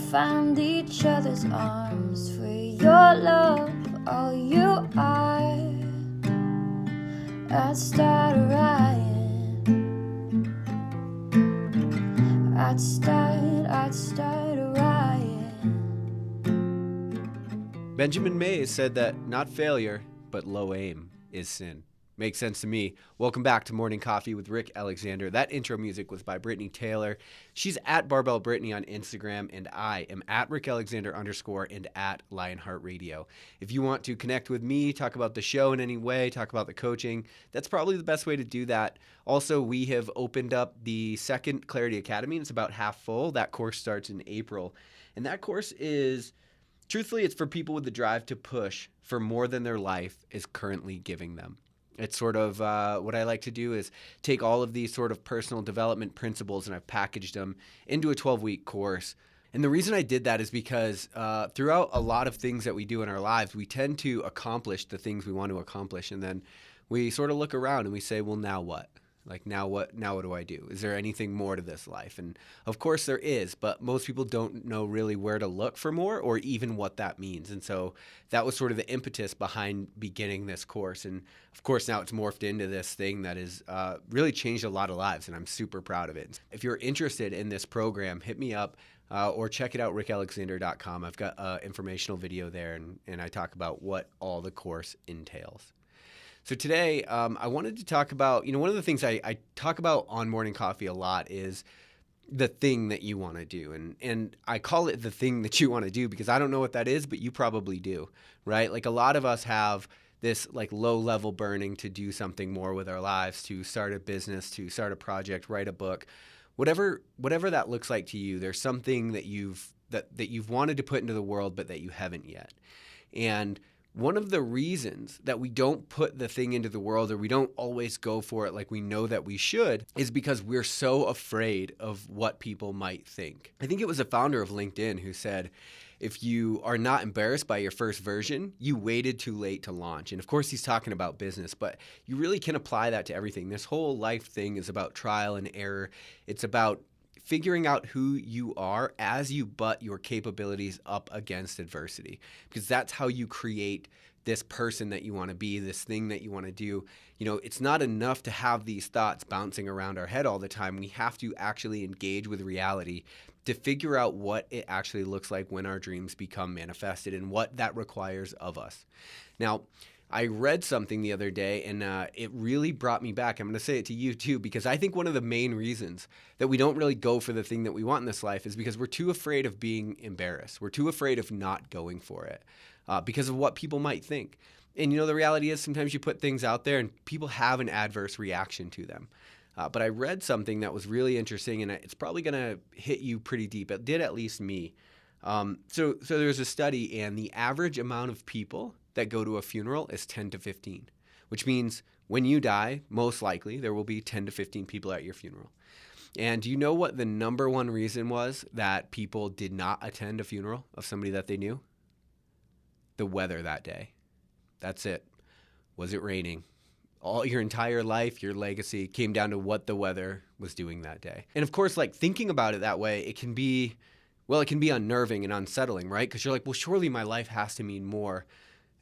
found each other's arms for your love, all you are. I'd start a riot. I'd start a riot. Benjamin Mays said that not failure, but low aim is sin. Makes sense to me. Welcome back to Morning Coffee with Rick Alexander. That intro music was by Brittany Taylor. She's at Barbell Brittany on Instagram, and I am at Rick Alexander _ and at Lionheart Radio. If you want to connect with me, talk about the show in any way, talk about the coaching, that's probably the best way to do that. Also, we have opened up the second Clarity Academy, and it's about half full. That course starts in April, and that course is, truthfully, it's for people with the drive to push for more than their life is currently giving them. It's sort of what I like to do is take all of these sort of personal development principles and I've packaged them into a 12-week course. And the reason I did that is because throughout a lot of things that we do in our lives, we tend to accomplish the things we want to accomplish. And then we sort of look around and we say, well, now what? Like, now what do I do? Is there anything more to this life? And of course there is, but most people don't know really where to look for more or even what that means. And so that was sort of the impetus behind beginning this course. And of course now it's morphed into this thing that has really changed a lot of lives, and I'm super proud of it. If you're interested in this program, hit me up or check it out, rickalexander.com. I've got an informational video there, and I talk about what all the course entails. So today, I wanted to talk about, one of the things I talk about on Morning Coffee a lot is the thing that you want to do. And I call it the thing that you want to do because I don't know what that is, but you probably do, right? Like a lot of us have this like low level burning to do something more with our lives, to start a business, to start a project, write a book, whatever that looks like to you. There's something that you've wanted to put into the world, but that you haven't yet. And one of the reasons that we don't put the thing into the world, or we don't always go for it like we know that we should, is because we're so afraid of what people might think. I think it was the founder of LinkedIn who said, if you are not embarrassed by your first version, you waited too late to launch. And of course, he's talking about business, but you really can apply that to everything. This whole life thing is about trial and error. It's about figuring out who you are as you butt your capabilities up against adversity, because that's how you create this person that you want to be, this thing that you want to do. It's not enough to have these thoughts bouncing around our head all the time. We have to actually engage with reality to figure out what it actually looks like when our dreams become manifested and what that requires of us. Now, I read something the other day, and it really brought me back. I'm going to say it to you too, because I think one of the main reasons that we don't really go for the thing that we want in this life is because we're too afraid of being embarrassed. We're too afraid of not going for it because of what people might think. And the reality is sometimes you put things out there and people have an adverse reaction to them. But I read something that was really interesting, and it's probably going to hit you pretty deep. It did at least me. So there's a study, and the average amount of people that go to a funeral is 10 to 15, which means when you die, most likely there will be 10 to 15 people at your funeral. And do you know what the number one reason was that people did not attend a funeral of somebody that they knew? The weather that day. That's it. Was it raining? All your entire life, your legacy came down to what the weather was doing that day. And of course, like thinking about it that way, it can be unnerving and unsettling, right? Because you're like, well, surely my life has to mean more.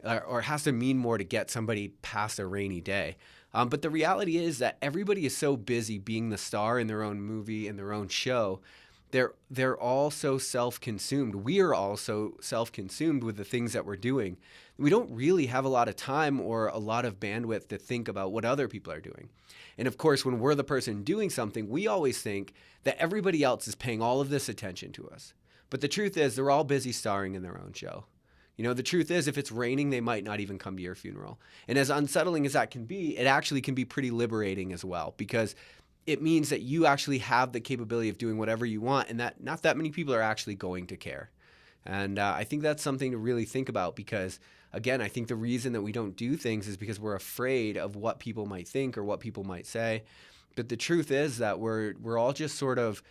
Or has to mean more to get somebody past a rainy day. But the reality is that everybody is so busy being the star in their own movie and their own show. They're all so self-consumed. We are also self-consumed with the things that we're doing. We don't really have a lot of time or a lot of bandwidth to think about what other people are doing. And of course, when we're the person doing something, we always think that everybody else is paying all of this attention to us. But the truth is, they're all busy starring in their own show. The truth is, if it's raining, they might not even come to your funeral. And as unsettling as that can be, it actually can be pretty liberating as well, because it means that you actually have the capability of doing whatever you want, and that not that many people are actually going to care. And I think that's something to really think about, because, again, I think the reason that we don't do things is because we're afraid of what people might think or what people might say. But the truth is that we're all sort of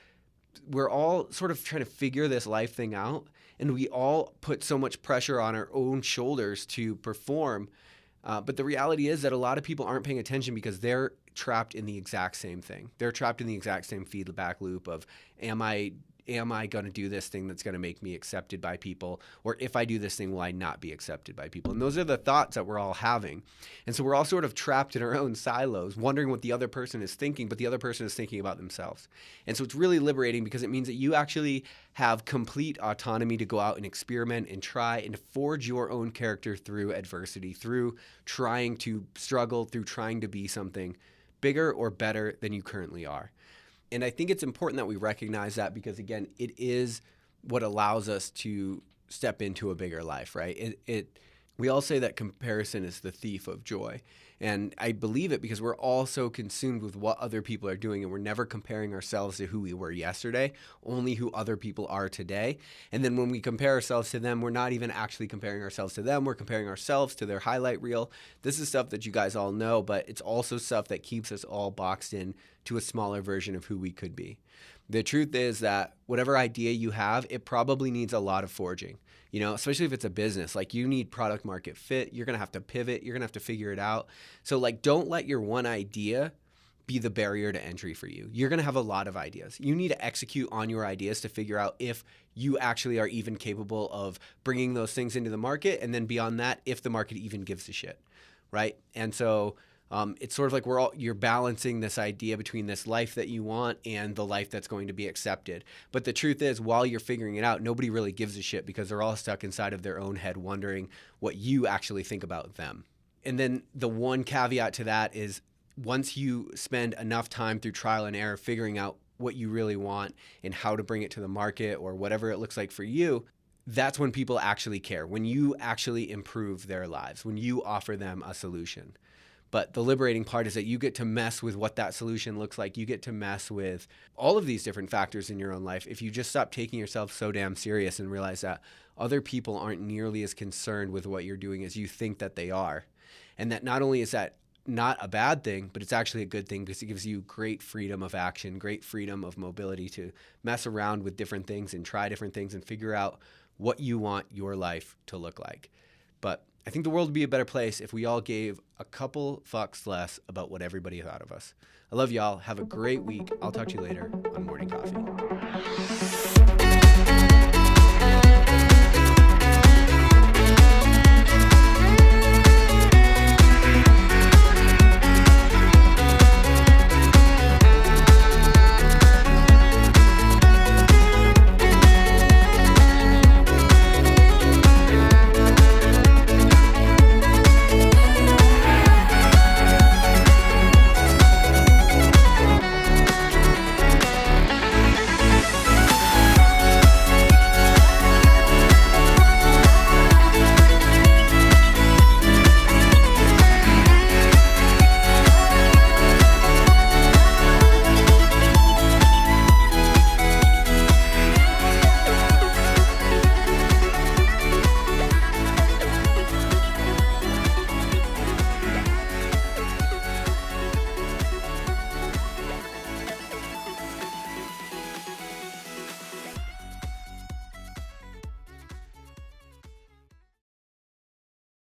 trying to figure this life thing out. And we all put so much pressure on our own shoulders to perform. But the reality is that a lot of people aren't paying attention because they're trapped in the exact same thing. They're trapped in the exact same feedback loop of, am I am I going to do this thing that's going to make me accepted by people? Or if I do this thing, will I not be accepted by people? And those are the thoughts that we're all having. And so we're all sort of trapped in our own silos, wondering what the other person is thinking, but the other person is thinking about themselves. And so it's really liberating because it means that you actually have complete autonomy to go out and experiment and try and forge your own character through adversity, through trying to struggle, through trying to be something bigger or better than you currently are. And I think it's important that we recognize that because, again, it is what allows us to step into a bigger life, right? We all say that comparison is the thief of joy. And I believe it because we're all so consumed with what other people are doing, and we're never comparing ourselves to who we were yesterday, only who other people are today. And then when we compare ourselves to them, we're not even actually comparing ourselves to them. We're comparing ourselves to their highlight reel. This is stuff that you guys all know, but it's also stuff that keeps us all boxed in to a smaller version of who we could be. The truth is that whatever idea you have, it probably needs a lot of forging, especially if it's a business. Like, you need product market fit. You're going to have to pivot. You're going to have to figure it out. So don't let your one idea be the barrier to entry for you. You're going to have a lot of ideas. You need to execute on your ideas to figure out if you actually are even capable of bringing those things into the market. And then beyond that, if the market even gives a shit, right? And so it's sort of like you're balancing this idea between this life that you want and the life that's going to be accepted. But the truth is, while you're figuring it out, nobody really gives a shit because they're all stuck inside of their own head wondering what you actually think about them. And then the one caveat to that is, once you spend enough time through trial and error figuring out what you really want and how to bring it to the market or whatever it looks like for you, that's when people actually care, when you actually improve their lives, when you offer them a solution. But the liberating part is that you get to mess with what that solution looks like. You get to mess with all of these different factors in your own life if you just stop taking yourself so damn serious and realize that other people aren't nearly as concerned with what you're doing as you think that they are. And that not only is that not a bad thing, but it's actually a good thing because it gives you great freedom of action, great freedom of mobility to mess around with different things and try different things and figure out what you want your life to look like. But I think the world would be a better place if we all gave a couple fucks less about what everybody thought of us. I love y'all. Have a great week. I'll talk to you later on Morning Coffee.